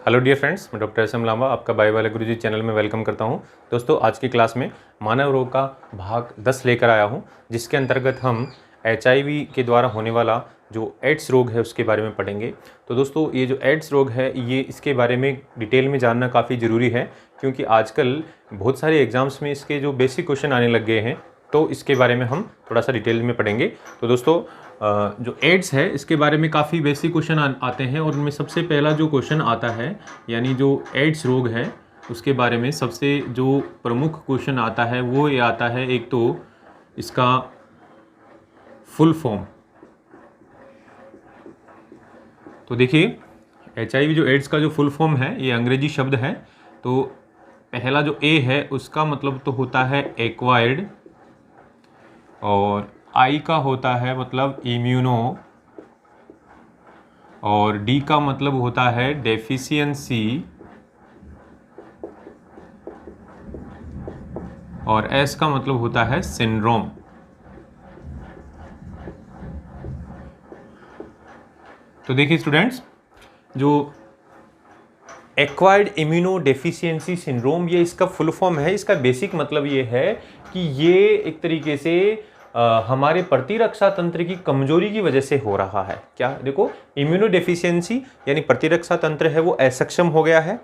Hello dear friends, मैं doctor S M Lamba आपका bio वाले गुरुजी चैनल में वेलकम करता हूं। दोस्तों, आज की क्लास में मानव रोग का भाग 10 लेकर आया हूं, जिसके अंतर्गत हम HIV के द्वारा होने वाला जो एड्स रोग है उसके बारे में पढ़ेंगे। तो दोस्तों, ये जो एड्स रोग है ये इसके बारे में डिटेल में जानना काफ़ी ज़रूरी है, क्योंकि आजकल बहुत सारे एग्ज़ाम्स में इसके जो बेसिक क्वेश्चन आने लग गए हैं, तो इसके बारे में हम थोड़ा सा डिटेल में पढ़ेंगे। तो दोस्तों, जो एड्स है इसके बारे में काफ़ी बेसिक क्वेश्चन आते हैं, और उनमें सबसे पहला जो क्वेश्चन आता है यानी जो एड्स रोग है उसके बारे में सबसे जो प्रमुख क्वेश्चन आता है वो ये आता है, एक तो इसका फुल फॉर्म। तो देखिए, HIV जो एड्स का जो फुल फॉर्म है ये अंग्रेजी शब्द है। तो पहला जो ए है उसका मतलब तो होता है एक्वायर्ड, और आई का होता है मतलब इम्यूनो, और डी का मतलब होता है डेफिशिएंसी, और एस का मतलब होता है सिंड्रोम। तो देखिए स्टूडेंट्स, जो एक्वायर्ड इम्यूनो डेफिशिएंसी सिंड्रोम ये इसका फुल फॉर्म है। इसका बेसिक मतलब ये है कि ये एक तरीके से हमारे प्रतिरक्षा तंत्र की कमजोरी की वजह से हो रहा है। क्या देखो, इम्यूनो डेफिशिएंसी यानी प्रतिरक्षा तंत्र है वो असक्षम हो गया है,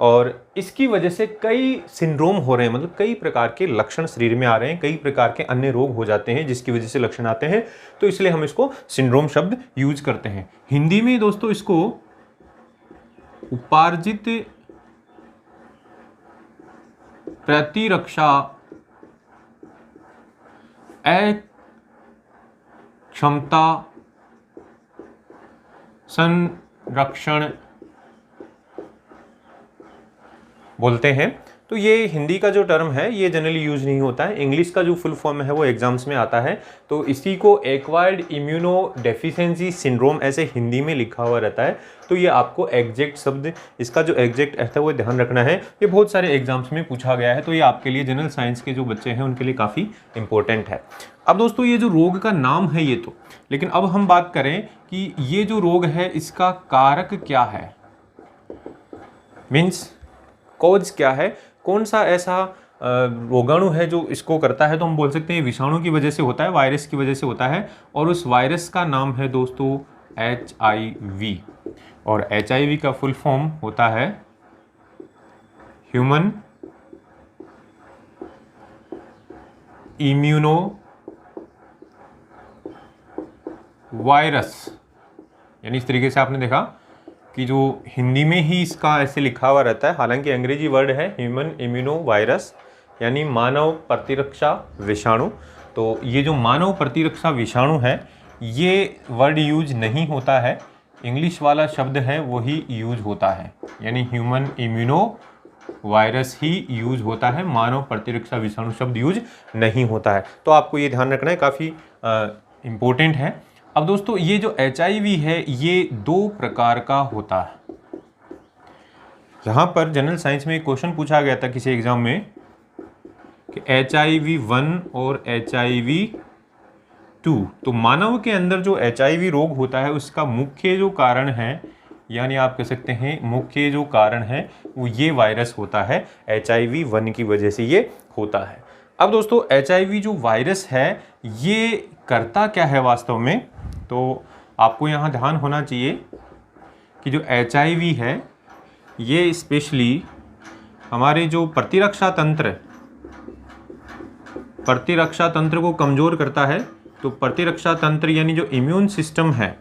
और इसकी वजह से कई सिंड्रोम हो रहे हैं, मतलब कई प्रकार के लक्षण शरीर में आ रहे हैं, कई प्रकार के अन्य रोग हो जाते हैं जिसकी वजह से लक्षण आते हैं। तो इसलिए हम इसको सिंड्रोम शब्द यूज करते हैं। हिंदी में दोस्तों इसको उपार्जित प्रतिरक्षा अक्षमता संरक्षण बोलते हैं। तो ये हिंदी का जो टर्म है ये जनरली यूज नहीं होता है। इंग्लिश का जो फुल फॉर्म है वो एग्जाम्स में आता है, तो इसी को एक्वायर्ड इम्यूनो डेफिशिएंसी सिंड्रोम ऐसे हिंदी में लिखा हुआ रहता है। तो ये आपको एग्जैक्ट शब्द, इसका जो एग्जैक्ट अर्थ है वो ध्यान रखना है। ये बहुत सारे एग्जाम्स में पूछा गया है, तो ये आपके लिए जनरल साइंस के जो बच्चे हैं उनके लिए काफ़ी इंपॉर्टेंट है। अब दोस्तों, ये जो रोग का नाम है ये तो, लेकिन अब हम बात करें कि ये जो रोग है इसका कारक क्या है, मीन्स कॉज क्या है, कौन सा ऐसा रोगाणु है जो इसको करता है। तो हम बोल सकते हैं विषाणु की वजह से होता है, वायरस की वजह से होता है, और उस वायरस का नाम है दोस्तों HIV, और HIV का फुल फॉर्म होता है ह्यूमन इम्यूनो वायरस। यानी इस तरीके से आपने देखा कि जो हिंदी में ही इसका ऐसे लिखा हुआ रहता है, हालांकि अंग्रेजी वर्ड है ह्यूमन इम्यूनो वायरस यानी मानव प्रतिरक्षा विषाणु। तो ये जो मानव प्रतिरक्षा विषाणु है ये वर्ड यूज नहीं होता है, इंग्लिश वाला शब्द है वही यूज होता है, यानी ह्यूमन इम्यूनो वायरस ही यूज होता है, मानव प्रतिरक्षा विषाणु शब्द यूज नहीं होता है। तो आपको ये ध्यान रखना है, काफ़ी इम्पोर्टेंट है। अब दोस्तों, ये जो HIV है ये दो प्रकार का होता है। यहाँ पर जनरल साइंस में एक क्वेश्चन पूछा गया था किसी एग्जाम में कि HIV-1 और HIV-2, तो मानव के अंदर जो HIV रोग होता है उसका मुख्य जो कारण है, यानी आप कह सकते हैं मुख्य जो कारण है वो ये वायरस होता है, HIV-1 की वजह से ये होता है। अब दोस्तों, HIV जो वायरस है ये करता क्या है वास्तव में, तो आपको यहाँ ध्यान होना चाहिए कि जो HIV है ये स्पेशली हमारे जो प्रतिरक्षा तंत्र को कमज़ोर करता है। तो प्रतिरक्षा तंत्र यानी जो इम्यून सिस्टम है,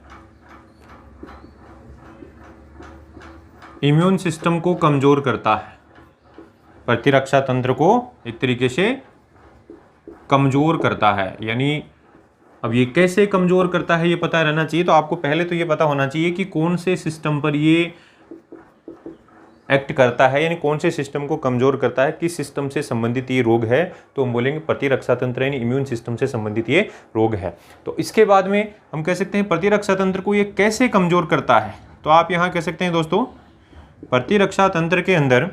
इम्यून सिस्टम को कमज़ोर करता है, प्रतिरक्षा तंत्र को एक तरीके से कमज़ोर करता है। यानी अब ये कैसे कमज़ोर करता है ये पता रहना चाहिए। तो आपको पहले तो ये पता होना चाहिए कि कौन से सिस्टम पर ये एक्ट करता है, यानी कौन से सिस्टम को कमज़ोर करता है, किस सिस्टम से संबंधित ये रोग है। तो हम बोलेंगे प्रतिरक्षा तंत्र यानी इम्यून सिस्टम से संबंधित ये रोग है। तो इसके बाद में हम कह सकते हैं प्रतिरक्षा तंत्र को ये कैसे कमज़ोर करता है। तो आप यहाँ कह सकते हैं दोस्तों, प्रतिरक्षा तंत्र के अंदर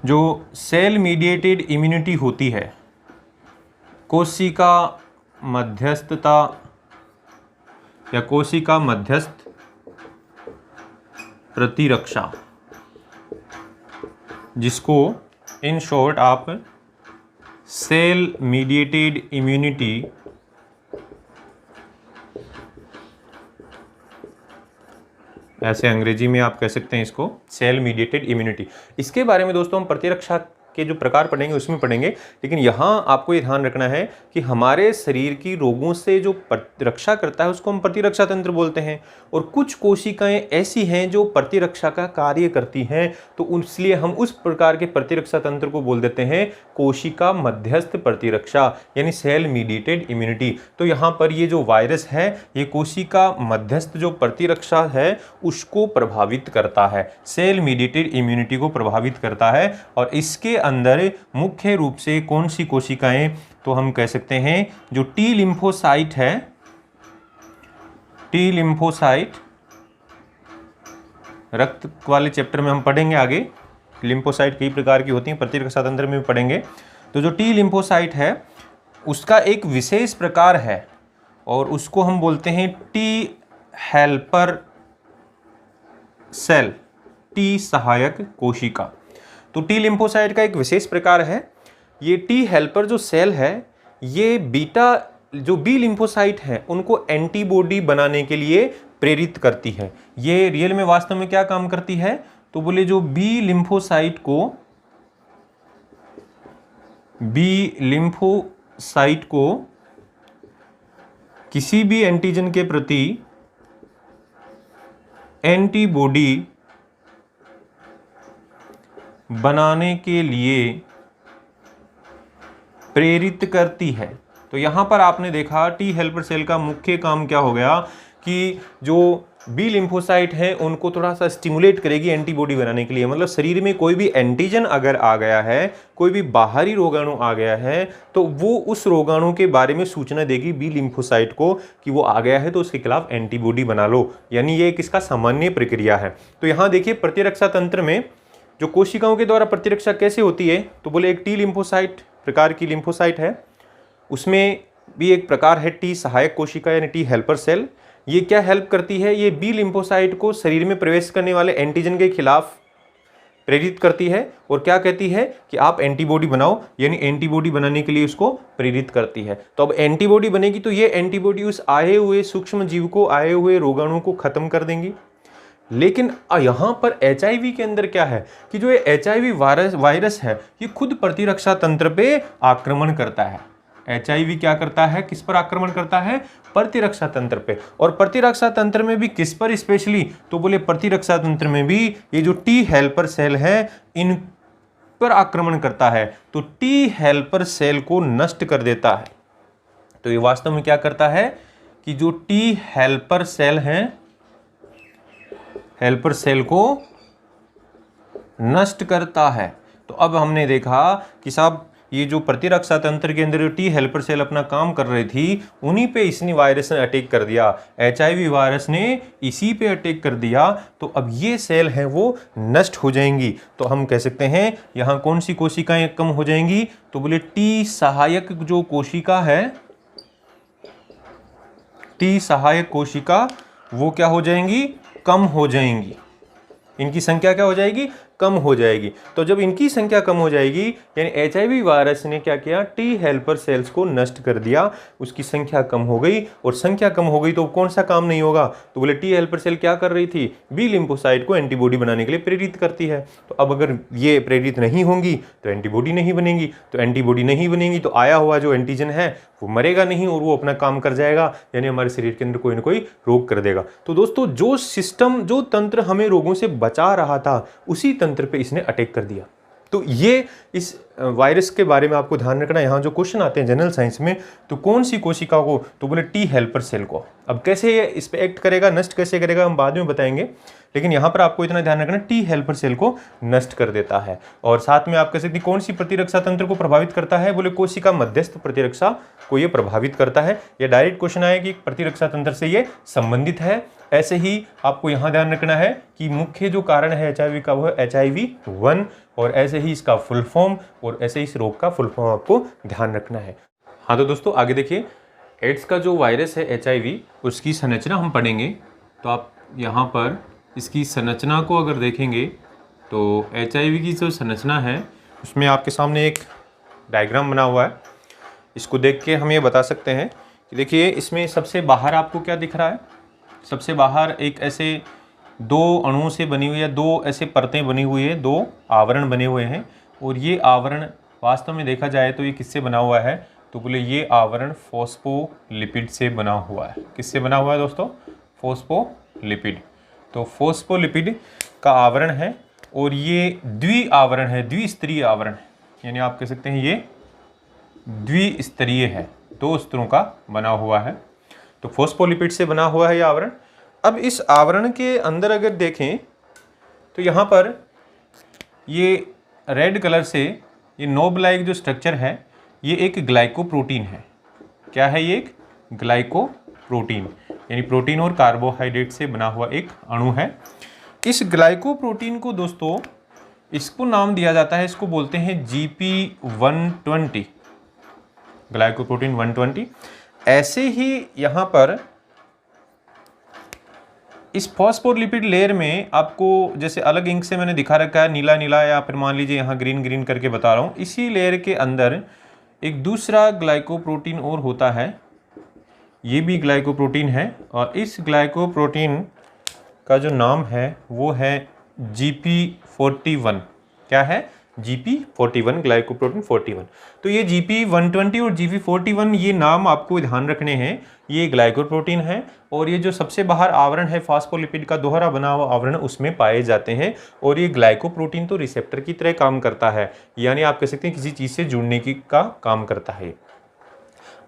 जो सेल मीडिएटेड इम्यूनिटी होती है, कोशिका मध्यस्थता या कोशिका मध्यस्थ प्रतिरक्षा, जिसको इन शॉर्ट आप सेल मीडिएटेड इम्यूनिटी ऐसे अंग्रेजी में आप कह सकते हैं इसको, सेल मीडिएटेड इम्यूनिटी। इसके बारे में दोस्तों हम प्रतिरक्षा के जो प्रकार पढ़ेंगे उसमें पढ़ेंगे, लेकिन यहाँ आपको ये ध्यान रखना है कि हमारे शरीर की रोगों से जो रक्षा करता है उसको हम प्रतिरक्षा तंत्र बोलते हैं, और कुछ कोशिकाएं ऐसी हैं जो प्रतिरक्षा का कार्य करती हैं, तो इसलिए हम उस प्रकार के प्रतिरक्षा तंत्र को बोल देते हैं कोशिका मध्यस्थ प्रतिरक्षा, यानी सेल मीडिएटेड इम्यूनिटी। तो यहाँ पर ये जो वायरस है ये कोशिका मध्यस्थ जो प्रतिरक्षा है उसको प्रभावित करता है, सेल मीडिएटेड इम्यूनिटी को प्रभावित करता है। और इसके अंदर मुख्य रूप से कौन सी कोशिकाएं, तो हम कह सकते हैं जो टी लिम्फोसाइट है, टी लिम्फोसाइट रक्त वाले चैप्टर में हम पढ़ेंगे आगे, लिम्फोसाइट कई प्रकार की होती हैं, प्रतिरक्षा तंत्र में भी पढ़ेंगे। तो जो टी लिम्फोसाइट है उसका एक विशेष प्रकार है और उसको हम बोलते हैं टी हेल्पर सेल, टी सहायक कोशिका। तो टी लिम्फोसाइट का एक विशेष प्रकार है, ये टी हेल्पर जो सेल है ये बीटा जो बी लिम्फोसाइट है उनको एंटीबॉडी बनाने के लिए प्रेरित करती है। ये रियल में वास्तव में क्या काम करती है, तो बोले जो बी लिम्फोसाइट को किसी भी एंटीजन के प्रति एंटीबॉडी बनाने के लिए प्रेरित करती है। तो यहां पर आपने देखा टी हेल्पर सेल का मुख्य काम क्या हो गया कि जो बी लिम्फोसाइट हैं उनको थोड़ा सा स्टिमुलेट करेगी एंटीबॉडी बनाने के लिए। मतलब शरीर में कोई भी एंटीजन अगर आ गया है, कोई भी बाहरी रोगाणु आ गया है, तो वो उस रोगाणु के बारे में सूचना देगी बी लिम्फोसाइट को कि वो आ गया है तो उसके खिलाफ एंटीबॉडी बना लो, यानी ये किसका सामान्य प्रक्रिया है। तो यहाँ देखिए प्रतिरक्षा तंत्र में जो कोशिकाओं के द्वारा प्रतिरक्षा कैसे होती है, तो बोले एक टी लिम्फोसाइट प्रकार की लिम्फोसाइट है, उसमें भी एक प्रकार है टी सहायक कोशिका यानी टी हेल्पर सेल। ये क्या हेल्प करती है, ये बी लिम्फोसाइट को शरीर में प्रवेश करने वाले एंटीजन के खिलाफ प्रेरित करती है और क्या कहती है कि आप एंटीबॉडी बनाओ, यानी एंटीबॉडी बनाने के लिए उसको प्रेरित करती है। तो अब एंटीबॉडी बनेगी तो ये एंटीबॉडी उस आए हुए सूक्ष्म जीव को, आए हुए रोगाणु को खत्म कर देंगी। लेकिन यहाँ पर HIV के अंदर क्या है कि जो ये HIV वायरस है ये खुद प्रतिरक्षा तंत्र पे आक्रमण करता है। HIV क्या करता है, किस पर आक्रमण करता है, प्रतिरक्षा तंत्र पे। और प्रतिरक्षा तंत्र में भी किस पर स्पेशली, तो बोले प्रतिरक्षा तंत्र में भी ये जो टी हेल्पर सेल है इन पर आक्रमण करता है, तो टी हेल्पर सेल को नष्ट कर देता है। तो ये वास्तव में क्या करता है कि जो टी हेल्पर सेल हैं, हेल्पर सेल को नष्ट करता है। तो अब हमने देखा कि साहब ये जो प्रतिरक्षा तंत्र के अंदर जो टी हेल्पर सेल अपना काम कर रही थी उन्हीं पे इसने वायरस ने अटैक कर दिया, HIV वायरस ने इसी पे अटैक कर दिया, तो अब ये सेल है वो नष्ट हो जाएंगी। तो हम कह सकते हैं यहाँ कौन सी कोशिकाएं कम हो जाएंगी, तो बोले टी सहायक जो कोशिका है, टी सहायक कोशिका वो क्या हो जाएंगी, कम हो जाएंगी, इनकी संख्या क्या हो जाएगी, कम हो जाएगी। तो जब इनकी संख्या कम हो जाएगी यानी HIV वायरस ने क्या किया, टी हेल्पर सेल्स को नष्ट कर दिया, उसकी संख्या कम हो गई, और संख्या कम हो गई तो कौन सा काम नहीं होगा, तो बोले टी हेल्पर सेल क्या कर रही थी, बी लिम्फोसाइट को एंटीबॉडी बनाने के लिए प्रेरित करती है। तो अब अगर ये प्रेरित नहीं होंगी तो एंटीबॉडी नहीं बनेगी, तो एंटीबॉडी नहीं बनेगी तो आया हुआ जो एंटीजन है वो मरेगा नहीं और वो अपना काम कर जाएगा, यानी हमारे शरीर के अंदर कोई ना कोई रोग कर देगा। तो दोस्तों जो सिस्टम, जो तंत्र हमें रोगों से बचा रहा था उसी तंत्र पे इसने अटैक कर दिया। तो ये इस वायरस के बारे में आपको ध्यान रखना। यहाँ जो क्वेश्चन आते हैं जनरल साइंस में, तो कौन सी कोशिका को, तो बोले टी हेल्पर सेल को। अब कैसे ये इस पे एक्ट करेगा, नष्ट कैसे करेगा, हम बाद में बताएंगे, लेकिन यहाँ पर आपको इतना ध्यान रखना टी हेल्पर सेल को नष्ट कर देता है। और साथ में आप कह सकते हैं कौन सी प्रतिरक्षा तंत्र को प्रभावित करता है, बोले कोशिका मध्यस्थ प्रतिरक्षा को ये प्रभावित करता है। ये डायरेक्ट क्वेश्चन आया कि प्रतिरक्षा तंत्र से ये संबंधित है। ऐसे ही आपको यहाँ ध्यान रखना है कि मुख्य जो कारण है HIV का वो है HIV-1, और ऐसे ही इसका फुल फॉर्म और ऐसे ही इस रोग का फुल फॉर्म आपको ध्यान रखना है। हाँ तो दोस्तों आगे देखिए, एड्स का जो वायरस है HIV उसकी संरचना हम पढ़ेंगे। तो आप यहाँ पर इसकी संरचना को अगर देखेंगे तो HIV की जो संरचना है उसमें आपके सामने एक डायग्राम बना हुआ है। इसको देख के हम ये बता सकते हैं कि देखिए इसमें सबसे बाहर आपको क्या दिख रहा है। सबसे बाहर एक ऐसे दो अणुओं से बनी हुई है, दो ऐसे परतें बनी हुई है, दो आवरण बने हुए हैं। और ये आवरण वास्तव में देखा जाए तो ये किससे बना हुआ है, तो बोले ये आवरण फॉस्फोलिपिड से बना हुआ है। किससे बना हुआ है दोस्तों? फॉस्फोलिपिड। तो फॉस्फोलिपिड का आवरण है और ये द्वि आवरण है, द्विस्तरीय आवरण है, यानी आप कह सकते हैं ये द्विस्तरीय है, दो स्तरों का बना हुआ है। तो फॉस्फोलिपिड से बना हुआ है ये आवरण। अब इस आवरण के अंदर अगर देखें तो यहाँ पर ये रेड कलर से ये नोब लाइक जो स्ट्रक्चर है ये एक ग्लाइकोप्रोटीन है। क्या है ये? एक ग्लाइकोप्रोटीन, यानी प्रोटीन और कार्बोहाइड्रेट से बना हुआ एक अणु है। इस ग्लाइकोप्रोटीन को दोस्तों इसको नाम दिया जाता है, इसको बोलते हैं GP120, ग्लाइकोप्रोटीन 120। ऐसे ही यहाँ पर इस फॉस्फोलिपिड लेयर में आपको जैसे अलग इंक से मैंने दिखा रखा है नीला नीला, या फिर मान लीजिए यहाँ ग्रीन ग्रीन करके बता रहा हूँ, इसी लेयर के अंदर एक दूसरा ग्लाइकोप्रोटीन और होता है। ये भी ग्लाइकोप्रोटीन है और इस ग्लाइकोप्रोटीन का जो नाम है वो है GP41। क्या है? GP41, glycoprotein 41। तो ये GP120 और GP41 ये नाम आपको ध्यान रखने हैं। ये ग्लाइकोप्रोटीन है और ये जो सबसे बाहर आवरण है फॉस्फोलिपिड का दोहरा बना हुआ आवरण उसमें पाए जाते हैं। और ये ग्लाइकोप्रोटीन तो रिसेप्टर की तरह काम करता है, यानी आप कह सकते हैं किसी चीज़ से जुड़ने की का काम करता है।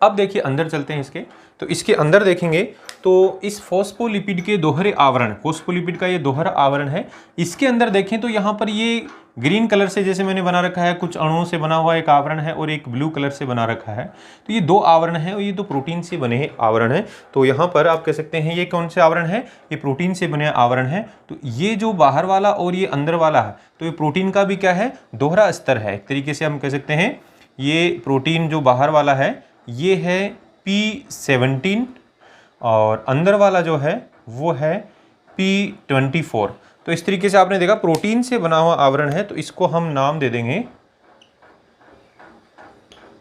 अब देखिए अंदर चलते हैं इसके, तो इसके अंदर देखेंगे तो इस फॉस्फोलिपिड के दोहरे आवरण, फॉस्फोलिपिड का ये दोहरा आवरण है, इसके अंदर देखें तो यहाँ पर ये ग्रीन कलर से जैसे मैंने बना रखा है, कुछ अणुओं से बना हुआ एक आवरण है और एक ब्लू कलर से बना रखा है। तो ये दो आवरण है और ये दो प्रोटीन से बने हैं आवरण है। तो यहाँ पर आप कह सकते हैं ये कौन से आवरण है? ये प्रोटीन से बने आवरण है। तो ये जो बाहर वाला और ये अंदर वाला है, तो ये प्रोटीन का भी क्या है? दोहरा स्तर है। एक तरीके से हम कह सकते हैं ये प्रोटीन जो बाहर वाला है ये है P17 और अंदर वाला जो है वो है P24। तो इस तरीके से आपने देखा प्रोटीन से बना हुआ आवरण है, तो इसको हम नाम दे देंगे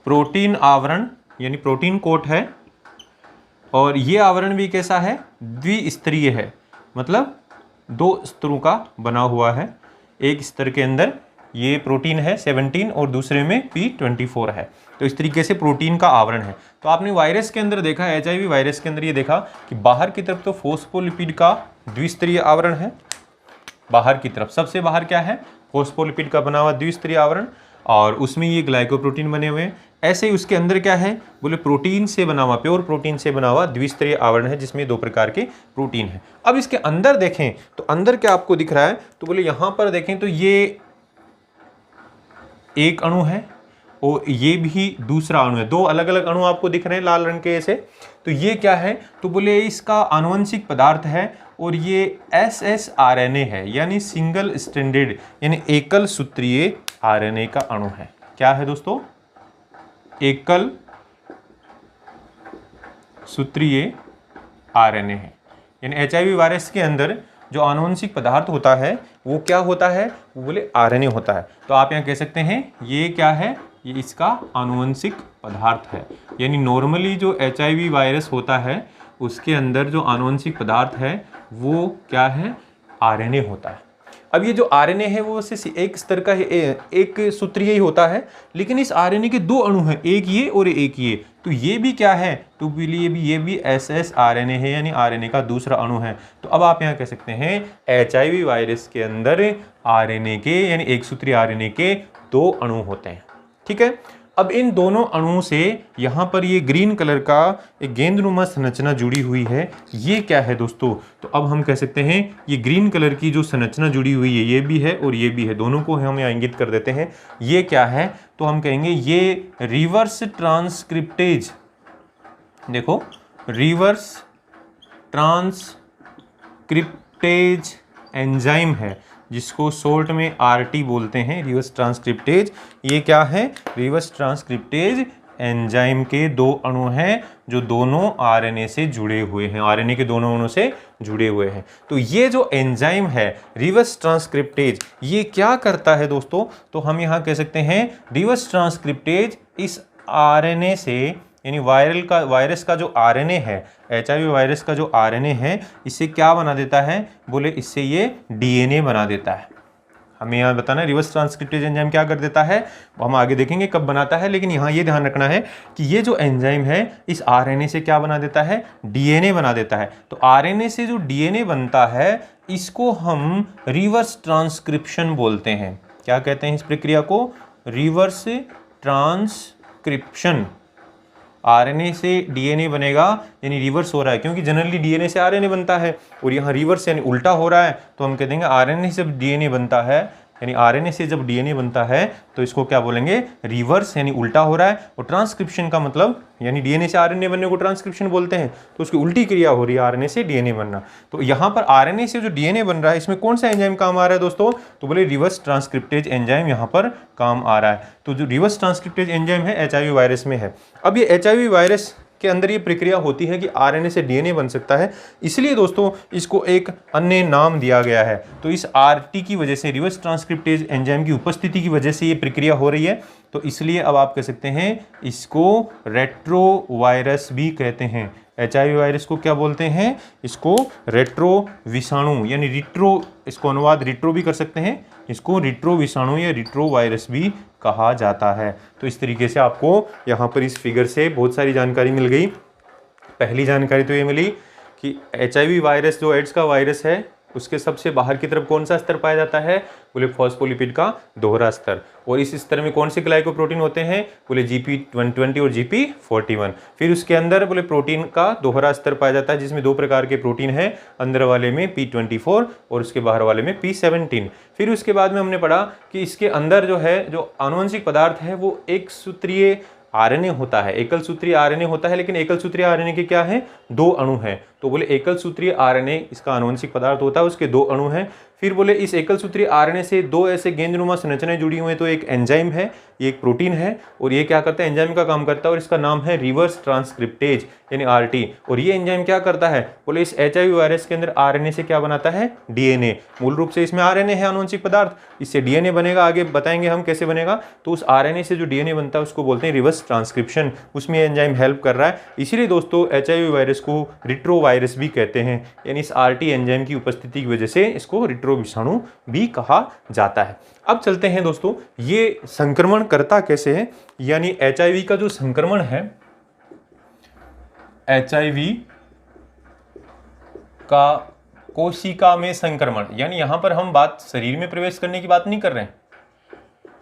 प्रोटीन आवरण, यानी प्रोटीन कोट है। और ये आवरण भी कैसा है? द्विस्तरीय है, मतलब दो स्तरों का बना हुआ है। एक स्तर के अंदर ये प्रोटीन है 17 और दूसरे में P24 है। तो इस तरीके से प्रोटीन का आवरण है। तो आपने वायरस के अंदर देखा, HIV वायरस के अंदर ये देखा कि बाहर की तरफ तो फॉस्फोलिपिड का द्विस्तरीय आवरण है, बाहर की तरफ सबसे बाहर क्या है? फॉस्फोलिपिड का बना हुआ द्विस्तरीय आवरण, और उसमें ये ग्लाइकोप्रोटीन बने हुए हैं। ऐसे ही उसके अंदर क्या है? बोले प्रोटीन से बना हुआ, प्योर प्रोटीन से बना हुआ द्विस्तरीय आवरण है जिसमें दो प्रकार के प्रोटीन है। अब इसके अंदर देखें तो अंदर क्या आपको दिख रहा है? तो बोले यहाँ पर देखें तो ये एक अणु है और ये भी दूसरा अणु है। दो अलग अलग अणु आपको दिख रहे हैं लाल रंग के ऐसे। तो ये क्या है? तो बोले इसका आनुवंशिक पदार्थ है और ये ssRNA है, यानी सिंगल स्ट्रैंडेड, यानी एकल सूत्रीय RNA का अणु है। क्या है दोस्तों? एकल सूत्रीय RNA है। यानी HIV वायरस के अंदर जो आनुवंशिक पदार्थ होता है वो क्या होता है? वो बोले RNA होता है। तो आप यहाँ कह सकते हैं ये क्या है? ये इसका आनुवंशिक पदार्थ है। यानी नॉर्मली जो HIV वायरस होता है उसके अंदर जो आनुवंशिक पदार्थ है वो क्या है? RNA होता है। अब ये जो RNA है वो सिर्फ एक स्तर का एक सूत्रीय ही होता है, लेकिन इस RNA के दो अणु हैं, एक ये और एक ये। तो ये भी क्या है? तो ये भी ssRNA है, यानी RNA का दूसरा अणु है। तो अब आप यहाँ कह सकते हैं HIV वायरस के अंदर RNA के, यानी एक सूत्रीय RNA के दो अणु होते हैं। ठीक है। अब इन दोनों अणुओं से यहाँ पर ये ग्रीन कलर का एक गेंदनुमा संरचना जुड़ी हुई है। ये क्या है दोस्तों? तो अब हम कह सकते हैं ये ग्रीन कलर की जो संरचना जुड़ी हुई है ये भी है और ये भी है, दोनों को हम यहाँ इंगित कर देते हैं। ये क्या है? तो हम कहेंगे ये रिवर्स ट्रांसक्रिप्टेज। देखो, रिवर्स ट्रांसक्रिप्टेज एंजाइम है जिसको शॉर्ट में RT बोलते हैं, रिवर्स ट्रांसक्रिप्टेज। ये क्या है? रिवर्स ट्रांसक्रिप्टेज एंजाइम के दो अणु हैं जो दोनों आरएनए से जुड़े हुए हैं, आरएनए के दोनों अणु से जुड़े हुए हैं। तो ये जो एंजाइम है रिवर्स ट्रांसक्रिप्टेज, ये क्या करता है दोस्तों? तो हम यहाँ कह सकते हैं रिवर्स ट्रांसक्रिप्टेज इस आरएनए से, यानी वायरस का जो आरएनए है, HIV वायरस का जो आरएनए है, इससे क्या बना देता है? बोले इससे ये डीएनए बना देता है। हमें यहाँ बताना है रिवर्स ट्रांसक्रिप्टेज एंजाइम क्या कर देता है, वो हम आगे देखेंगे कब बनाता है। लेकिन यहाँ ये ध्यान रखना है कि ये जो एंजाइम है इस आरएनए से क्या बना देता है? डीएनए बना देता है। तो आरएनए से जो डीएनए बनता है इसको हम रिवर्स ट्रांसक्रिप्शन बोलते हैं। क्या कहते हैं इस प्रक्रिया को? Reverse transcription. आरएनए से डीएनए बनेगा, यानी रिवर्स हो रहा है, क्योंकि जनरली डीएनए से आरएनए बनता है और यहाँ रिवर्स यानी उल्टा हो रहा है। तो हम कह देंगे आरएनए से जब डीएनए बनता है, यानी आरएनए से जब डीएनए बनता है तो इसको क्या बोलेंगे? रिवर्स, यानी उल्टा हो रहा है। और ट्रांसक्रिप्शन का मतलब, यानी डीएनए से आरएनए बनने को ट्रांसक्रिप्शन बोलते हैं, तो उसकी उल्टी क्रिया हो रही है आरएनए से डीएनए बनना। तो यहाँ पर आरएनए से जो डीएनए बन रहा है इसमें कौन सा एंजाइम काम आ रहा है दोस्तों? तो बोले रिवर्स ट्रांसक्रिप्टेज एंजाइम यहाँ पर काम आ रहा है। तो जो रिवर्स ट्रांसक्रिप्टेज एंजाइम है HIV वायरस में है। अब ये HIV वायरस के अंदर ये प्रक्रिया होती है कि आरएनए से डीएनए बन सकता है, इसलिए दोस्तों इसको एक अन्य नाम दिया गया है। तो इस आरटी की वजह से, रिवर्स ट्रांसक्रिप्टेज एंजाइम की उपस्थिति की वजह से ये प्रक्रिया हो रही है, तो इसलिए अब आप कह सकते हैं इसको रेट्रोवायरस भी कहते हैं। HIV वायरस को क्या बोलते हैं? इसको रेट्रो विषाणु, यानी रिट्रो, इसको अनुवाद रिट्रो भी कर सकते हैं, इसको रिट्रो विषाणु या रिट्रो वायरस भी कहा जाता है। तो इस तरीके से आपको यहाँ पर इस फिगर से बहुत सारी जानकारी मिल गई। पहली जानकारी तो ये मिली कि HIV वायरस जो एड्स का वायरस है उसके सबसे बाहर की तरफ कौन सा स्तर पाया जाता है? बोले फॉस्फोलिपिड का दोहरा स्तर। और इस स्तर में कौन से ग्लाइकोप्रोटीन होते हैं? बोले GP120 और GP41। फिर उसके अंदर बोले प्रोटीन का दोहरा स्तर पाया जाता है जिसमें दो प्रकार के प्रोटीन हैं, अंदर वाले में P24 और उसके बाहर वाले में P17। फिर उसके बाद में हमने पढ़ा कि इसके अंदर जो है, जो आनुवंशिक पदार्थ है वो एक सूत्रीय आरएनए होता है, एकल सूत्रीय आरएनए होता है। लेकिन एकल सूत्रीय आरएनए के क्या है? दो अणु हैं। तो बोले एकल सूत्रीय आरएनए इसका आनुवंशिक पदार्थ होता है, उसके दो अणु हैं। फिर बोले इस एकल सूत्रीय आरएनए से दो ऐसे गेंदनुमा संरचनाएं जुड़ी हुई हैं, तो एक एंजाइम है, ये एक प्रोटीन है, और ये क्या करता है? एंजाइम का काम करता है, और इसका नाम है रिवर्स ट्रांसक्रिप्टेज यानी RT। और ये एंजाइम क्या करता है? बोले इस HIV वायरस के अंदर आरएनए से क्या बनाता है? डीएनए। मूल रूप से इसमें आरएनए है आनुवंशिक पदार्थ, इससे डीएनए बनेगा, आगे बताएंगे हम कैसे बनेगा। तो उस आरएनए से जो डीएनए बनता है उसको बोलते हैं रिवर्स ट्रांसक्रिप्शन, उसमें एंजाइम हेल्प कर रहा है। इसीलिए दोस्तों HIV वायरस को रिट्रो वायरस भी कहते हैं, यानी इस RT एंजाइम की उपस्थिति की वजह से इसको रिट्रो विषाणु भी कहा जाता है। अब चलते हैं दोस्तों, ये संक्रमण करता कैसे है, यानी HIV का जो संक्रमण है, HIV का कोशिका में संक्रमण, यानी यहां पर हम बात शरीर में प्रवेश करने की बात नहीं कर रहे हैं।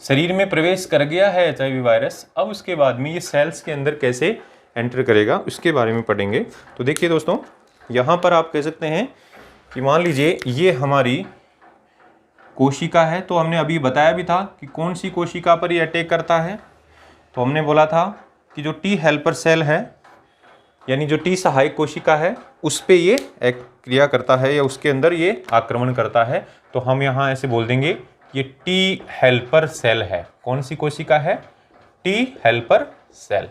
शरीर में प्रवेश कर गया है HIV वायरस, अब उसके बाद में ये सेल्स के अंदर कैसे एंटर करेगा उसके बारे में पढ़ेंगे। तो देखिए दोस्तों, यहाँ पर आप कह सकते हैं कि मान लीजिए ये हमारी कोशिका है, तो हमने अभी बताया भी था कि कौन सी कोशिका पर ये अटैक करता है। तो हमने बोला था कि जो T हेल्पर सेल है, यानी जो T सहायक कोशिका है, उस पे ये एक क्रिया करता है या उसके अंदर ये आक्रमण करता है। तो हम यहाँ ऐसे बोल देंगे ये T हेल्पर सेल है। कौन सी कोशिका है? T helper cell.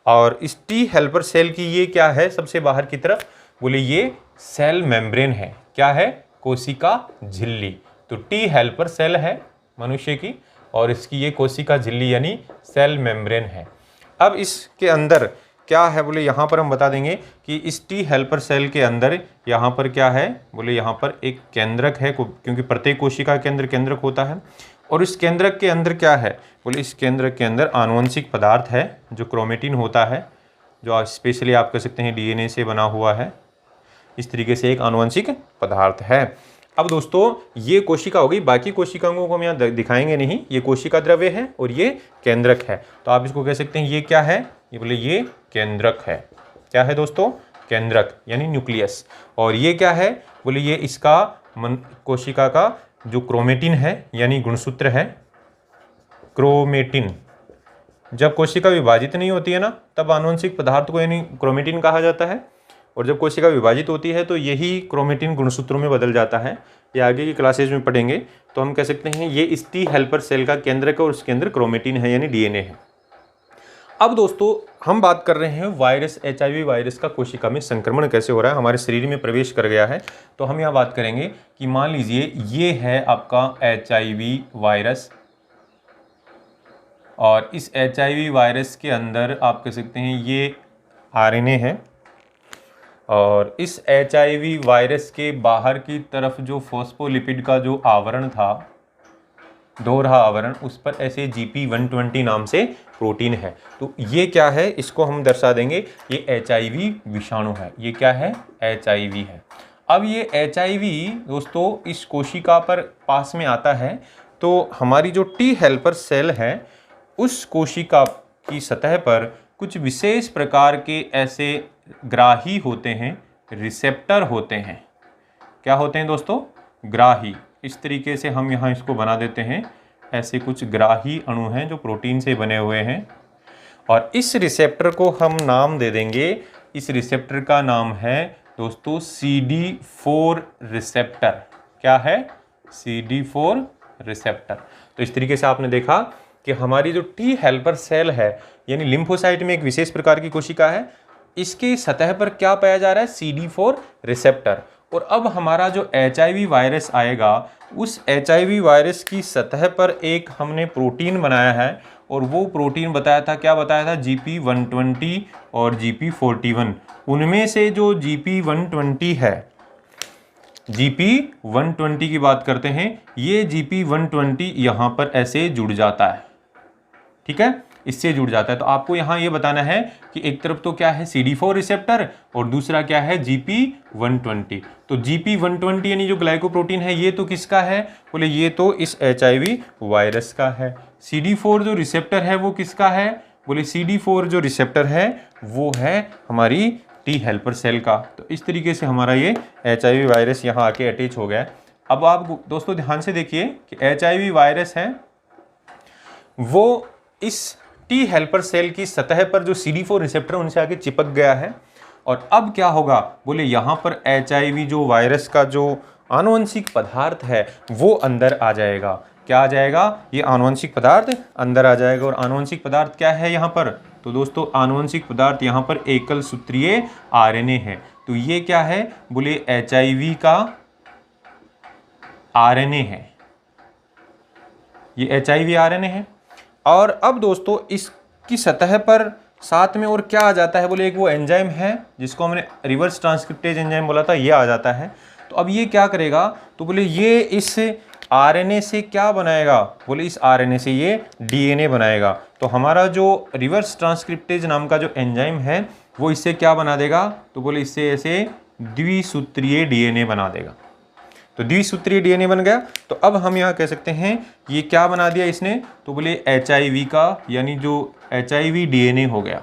और इस T हेल्पर सेल की ये क्या है सबसे बाहर की तरफ? बोले ये सेल मेम्ब्रेन है। क्या है? कोशिका झिल्ली। तो T हेल्पर सेल है मनुष्य की, और इसकी ये कोशिका झिल्ली यानी सेल मेम्ब्रेन है। अब इसके अंदर क्या है? बोले यहाँ पर हम बता देंगे कि इस T हेल्पर सेल के अंदर यहाँ पर क्या है? बोले यहाँ पर एक केंद्रक है, क्योंकि प्रत्येक कोशिका के अंदर केंद्रक होता है। और इस केंद्रक के अंदर क्या है? बोले इस केंद्रक के अंदर आनुवंशिक पदार्थ है जो क्रोमेटिन होता है, जो स्पेशली आप कह सकते हैं DNA से बना हुआ है। इस तरीके से एक आनुवंशिक पदार्थ है। अब दोस्तों ये कोशिका हो गई, बाकी कोशिकाओं को हम यहाँ दिखाएंगे नहीं। ये कोशिका द्रव्य है और ये केंद्रक है, तो आप इसको कह सकते हैं ये क्या है? ये बोले ये केंद्रक है। क्या है दोस्तों? केंद्रक यानी न्यूक्लियस। और ये क्या है? बोले ये इसका कोशिका का जो क्रोमेटिन है यानी गुणसूत्र है, क्रोमेटिन। जब कोशिका विभाजित नहीं होती है ना, तब आनुवंशिक पदार्थ को यानी क्रोमेटिन कहा जाता है, और जब कोशिका विभाजित होती है तो यही क्रोमेटिन गुणसूत्रों में बदल जाता है। ये आगे की क्लासेज में पढ़ेंगे। तो हम कह सकते हैं ये इस T हेल्पर सेल का केंद्रक है और उसके अंदर क्रोमेटिन है यानी DNA है। अब दोस्तों हम बात कर रहे हैं वायरस, HIV वायरस का कोशिका में संक्रमण कैसे हो रहा है, हमारे शरीर में प्रवेश कर गया है। तो हम यहाँ बात करेंगे कि मान लीजिए ये है आपका HIV वायरस, और इस HIV वायरस के अंदर आप कह सकते हैं ये RNA है, और इस HIV वायरस के बाहर की तरफ जो फॉस्फोलिपिड का जो आवरण था, दोहरा आवरण, उस पर ऐसे GP120 नाम से प्रोटीन है। तो ये क्या है, इसको हम दर्शा देंगे, ये HIV विषाणु है। ये क्या है, HIV है। अब ये HIV दोस्तों इस कोशिका पर पास में आता है, तो हमारी जो टी हेल्पर सेल है उस कोशिका की सतह पर कुछ विशेष प्रकार के ऐसे ग्राही होते हैं, रिसेप्टर होते हैं। क्या होते हैं दोस्तों, ग्राही। इस तरीके से हम यहाँ इसको बना देते हैं, ऐसे कुछ ग्राही अणु हैं जो प्रोटीन से बने हुए हैं, और इस रिसेप्टर को हम नाम दे देंगे, इस रिसेप्टर का नाम है दोस्तों CD4 रिसेप्टर। क्या है, CD4 रिसेप्टर। तो इस तरीके से आपने देखा कि हमारी जो टी हेल्पर सेल है, यानी लिम्फोसाइट में एक विशेष प्रकार की कोशिका है, इसकी सतह पर क्या पाया जा रहा है, CD4 रिसेप्टर। और अब हमारा जो HIV वायरस आएगा, उस HIV वायरस की सतह पर एक हमने प्रोटीन बनाया है, और वो प्रोटीन बताया था, क्या बताया था, GP120 और GP41। उनमें से जो GP120 है, GP120 की बात करते हैं, ये GP120 यहाँ पर ऐसे जुड़ जाता है, ठीक है, इससे जुड़ जाता है। तो आपको यहाँ ये बताना है कि एक तरफ तो क्या है, CD4 रिसेप्टर, और दूसरा क्या है, GP120। तो GP120 यानी जो ग्लाइकोप्रोटीन है, ये तो किसका है, बोले ये तो इस HIV वायरस का है। CD4 जो रिसेप्टर है वो किसका है, बोले CD4 जो रिसेप्टर है वो है हमारी टी हेल्पर सेल का। तो इस तरीके से हमारा ये HIV वायरस यहाँ आके अटैच हो गया। अब आप दोस्तों ध्यान से देखिए कि HIV वायरस है वो इस टी हेल्पर सेल की सतह पर जो CD4 रिसेप्टर उनसे आके चिपक गया है, और अब क्या होगा, बोले यहाँ पर HIV जो वायरस का जो आनुवंशिक पदार्थ है वो अंदर आ जाएगा। क्या आ जाएगा, ये आनुवंशिक पदार्थ अंदर आ जाएगा। और आनुवंशिक पदार्थ क्या है यहाँ पर, तो दोस्तों आनुवंशिक पदार्थ यहाँ पर एकल सूत्रीय RNA है। तो ये क्या है, बोले HIV का RNA है, ये HIV RNA है। और अब दोस्तों इसकी सतह पर साथ में और क्या आ जाता है, बोले एक वो एंजाइम है जिसको हमने रिवर्स ट्रांसक्रिप्टेज एंजाइम बोला था, ये आ जाता है। तो अब ये क्या करेगा, तो बोले ये इस RNA से क्या बनाएगा, बोले इस RNA से ये DNA बनाएगा। तो हमारा जो रिवर्स ट्रांसक्रिप्टेज नाम का जो एंजाइम है वो इससे क्या बना देगा, तो बोले इससे ऐसे द्विसूत्रीय DNA बना देगा। तो द्विसूत्रीय DNA बन गया। तो अब हम यहाँ कह सकते हैं ये क्या बना दिया इसने, तो बोले HIV का, यानी जो HIV DNA हो गया,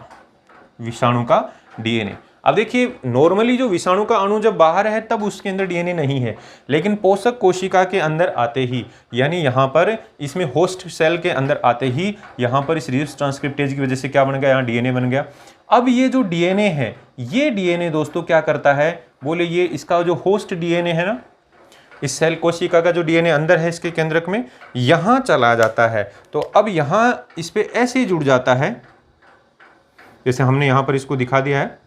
विषाणु का DNA। अब देखिए नॉर्मली जो विषाणु का अणु जब बाहर है तब उसके अंदर DNA नहीं है, लेकिन पोषक कोशिका के अंदर आते ही, यानी यहाँ पर इसमें होस्ट सेल के अंदर आते ही, यहाँ पर इस रिवर्स ट्रांसक्रिप्टेज की वजह से क्या बन गया, यहाँ DNA बन गया। अब ये जो DNA है, ये DNA दोस्तों क्या करता है, बोले ये इसका जो होस्ट DNA है ना, इस सेल कोशिका का जो DNA अंदर है इसके केंद्रक में, यहाँ चला जाता है। तो अब यहाँ इस पे ऐसे जुड़ जाता है, जैसे हमने यहाँ पर इसको दिखा दिया है,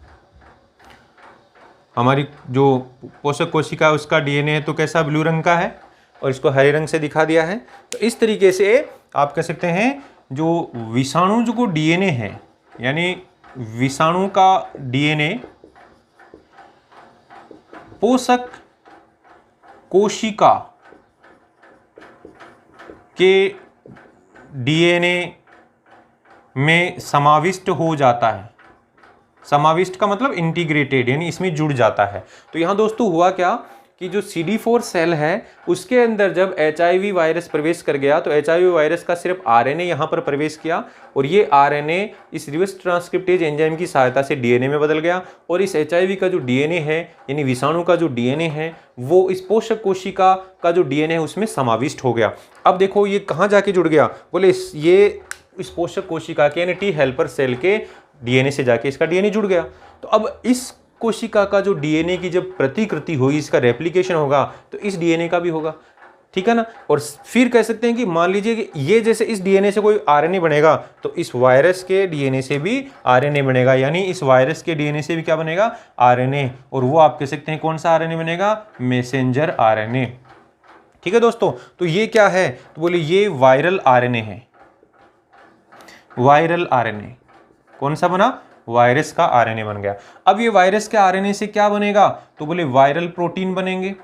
हमारी जो पोषक कोशिका है उसका DNA है तो कैसा, ब्लू रंग का है, और इसको हरे रंग से दिखा दिया है। तो इस तरीके से आप कह सकते हैं जो विषाणु जो को DNA है, यानी विषाणु का DNA पोषक कोशिका के DNA में समाविष्ट हो जाता है। समाविष्ट का मतलब इंटीग्रेटेड, यानी इसमें जुड़ जाता है। तो यहाँ दोस्तों हुआ क्या कि जो CD4 सेल है उसके अंदर जब HIV वायरस प्रवेश कर गया, तो HIV वायरस का सिर्फ RNA यहाँ पर प्रवेश किया, और ये RNA इस रिवर्स ट्रांसक्रिप्टेज एंजाइम की सहायता से DNA में बदल गया, और इस HIV का जो DNA है, यानी विषाणु का जो DNA है, वो इस पोषक कोशिका का जो DNA है उसमें समाविष्ट हो गया। अब देखो ये कहाँ जाके जुड़ गया, बोले ये इस पोषक कोशिका के यानी टी हेल्पर सेल के DNA से जाके इसका DNA जुड़ गया। तो अब इस कोशिका का जो DNA की जब प्रतिकृति होगी, इसका रेप्लिकेशन होगा, तो इस DNA का भी होगा। ठीक है ना। और फिर कह सकते हैं कि मान लीजिए कि ये जैसे इस डीएनए से कोई आरएनए बनेगा तो इस वायरस के डीएनए से भी आरएनए बनेगा, यानी इस वायरस के डीएनए से भी क्या बनेगा, आरएनए। और वो आप कह सकते हैं कौन सा आरएनए बनेगा, मैसेंजर आरएनए। ठीक है दोस्तों, तो ये क्या है, तो बोले ये वायरल आरएनए है। वायरल आरएनए कौन सा बना, वायरस का आरएनए बन गया। अब ये वायरस के आरएनए से क्या बनेगा, तो बोले वायरल प्रोटीन बनेंगे,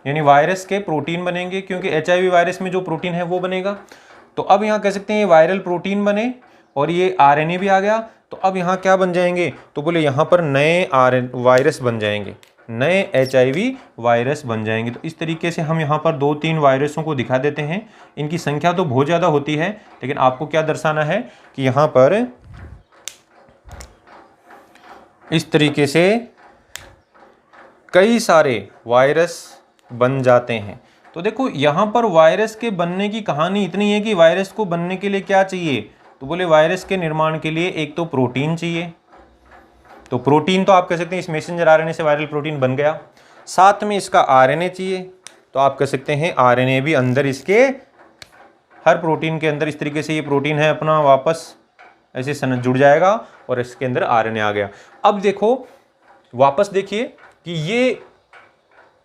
यानी वायरस के प्रोटीन बनेंगे, क्योंकि एचआईवी वायरस में जो प्रोटीन है वो बनेगा। तो अब यहाँ कह सकते हैं ये वायरल प्रोटीन बने और ये आरएनए भी आ गया। तो अब यहाँ क्या बन जाएंगे, तो बोले यहाँ पर नए वायरस बन जाएंगे, नए एचआईवी वायरस बन जाएंगे। तो इस तरीके से हम यहाँ पर 2-3 वायरसों को दिखा देते हैं। इनकी संख्या तो बहुत ज़्यादा होती है, लेकिन आपको क्या दर्शाना है कि यहाँ पर इस तरीके से कई सारे वायरस बन जाते हैं। तो देखो यहाँ पर वायरस के बनने की कहानी इतनी है कि वायरस को बनने के लिए क्या चाहिए, तो बोले वायरस के निर्माण के लिए एक तो प्रोटीन चाहिए। तो प्रोटीन तो आप कह सकते हैं इस मैसेंजर आरएनए से वायरल प्रोटीन बन गया, साथ में इसका आरएनए चाहिए। तो आप कह सकते हैं आरएनए भी अंदर इसके, हर प्रोटीन के अंदर इस तरीके से ये प्रोटीन है अपना वापस ऐसे जुड़ जाएगा और इसके अंदर आरएनए आ गया। अब देखो वापस देखिए कि ये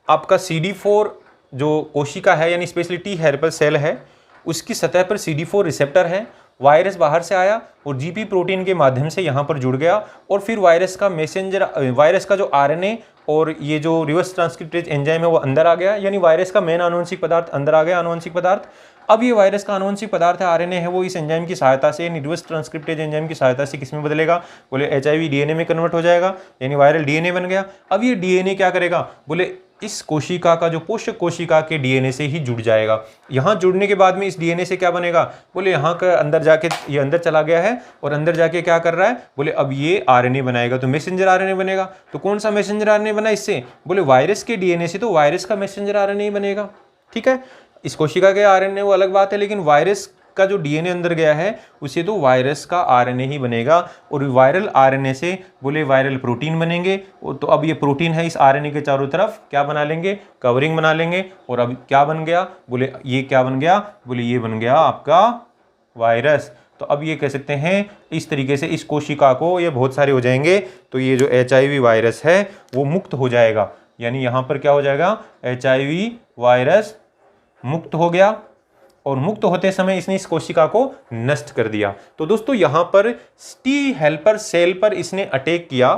आपका CD4 जो कोशिका है, यानी स्पेशली टी हेल्पर सेल है, उसकी सतह पर CD4 रिसेप्टर है। वायरस बाहर से आया और जीपी प्रोटीन के माध्यम से यहाँ पर जुड़ गया और फिर वायरस का मैसेंजर, वायरस का जो आरएनए और ये जो रिवर्स ट्रांसक्रिप्टेज एंजाइम है वो अंदर आ गया, यानी वायरस का मेन आनुवंशिक पदार्थ अंदर आ गया, आनुवंशिक पदार्थ। अब ये वायरस का आनुवंशिक पदार्थ है आरएनए है, वो इस एंजाइम की सहायता से, यानी रिवर्स ट्रांसक्रिप्टेज एंजाइम की सहायता से किस में बदलेगा, बोले एचआईवी डीएनए में कन्वर्ट हो जाएगा, यानी वायरल डीएनए बन गया। अब ये डीएनए क्या करेगा, बोले इस कोशिका का जो पोषक कोशिका के डीएनए से ही जुड़ जाएगा। यहाँ जुड़ने के बाद में इस डीएनए से क्या बनेगा, बोले यहाँ का अंदर जाके ये अंदर चला गया है और अंदर जाके क्या कर रहा है, बोले अब ये आरएनए बनाएगा, तो मैसेंजर आरएनए बनेगा। तो कौन सा मैसेंजर आरएनए बना इससे, बोले वायरस के डीएनए से, तो वायरस का मैसेंजर आरएनए ही बनेगा। ठीक है, इस कोशिका के आरएनए वो अलग बात है, लेकिन वायरस का जो डीएनए अंदर गया है उसे तो वायरस का आरएनए ही बनेगा। और वायरल आरएनए से बोले वायरल प्रोटीन बनेंगे। तो अब ये प्रोटीन है, इस आरएनए के चारों तरफ क्या बना लेंगे, कवरिंग बना लेंगे। और अब क्या बन गया, बोले ये क्या बन गया, बोले ये बन गया आपका वायरस। तो अब ये कह सकते हैं इस तरीके से इस कोशिका को, ये बहुत सारे हो जाएंगे, तो ये जो एचआईवी वायरस है वो मुक्त हो जाएगा। यानी यहाँ पर क्या हो जाएगा, एचआईवी वायरस मुक्त हो गया और मुक्त होते समय इसने इस कोशिका को नष्ट कर दिया। तो दोस्तों यहाँ पर टी हेल्पर सेल पर इसने अटैक किया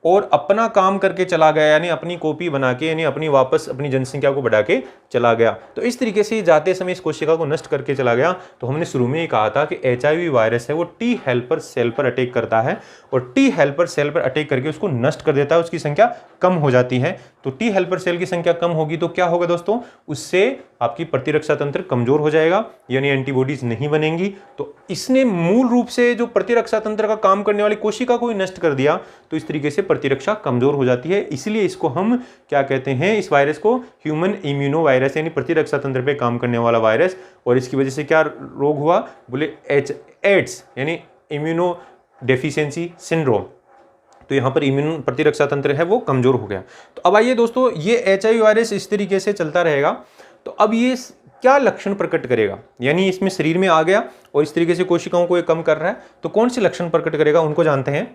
और अपना काम करके चला गया, यानी अपनी कॉपी बना के, यानी अपनी वापस अपनी जनसंख्या को बढ़ा के चला गया। तो इस तरीके से जाते समय इस कोशिका को नष्ट करके चला गया। तो हमने शुरू में ही कहा था कि एचआईवी वायरस है वो टी हेल्पर सेल पर अटैक करता है और टी हेल्पर सेल पर अटैक करके उसको नष्ट कर देता है, उसकी संख्या कम हो जाती है। तो टी हेल्पर सेल की संख्या कम होगी तो क्या होगा दोस्तों, उससे आपकी प्रतिरक्षा तंत्र कमजोर हो जाएगा, यानी एंटीबॉडीज नहीं बनेंगी। तो इसने मूल रूप से जो प्रतिरक्षा तंत्र का काम करने वाली कोशिका को ही नष्ट कर दिया, तो इस तरीके से प्रतिरक्षा कमजोर हो जाती है। इसलिए इसको हम क्या कहते हैं, इस वायरस को ह्यूमन इम्यूनो वायरस, यानी प्रतिरक्षा तंत्र पे काम करने वाला वायरस। और इसकी वजह से क्या रोग हुआ, बोले एड्स यानी इम्यूनो डेफिशिएंसी सिंड्रोम। तो यहाँ पर इम्यून प्रतिरक्षा तंत्र है वो कमजोर हो गया। तो अब आइए दोस्तों, ये एचआईवी वायरस इस तरीके से चलता रहेगा। तो अब ये क्या लक्षण प्रकट करेगा, यानी इसमें शरीर में आ गया और इस तरीके से कोशिकाओं को ये कम कर रहा है, तो कौन से लक्षण प्रकट करेगा उनको जानते हैं।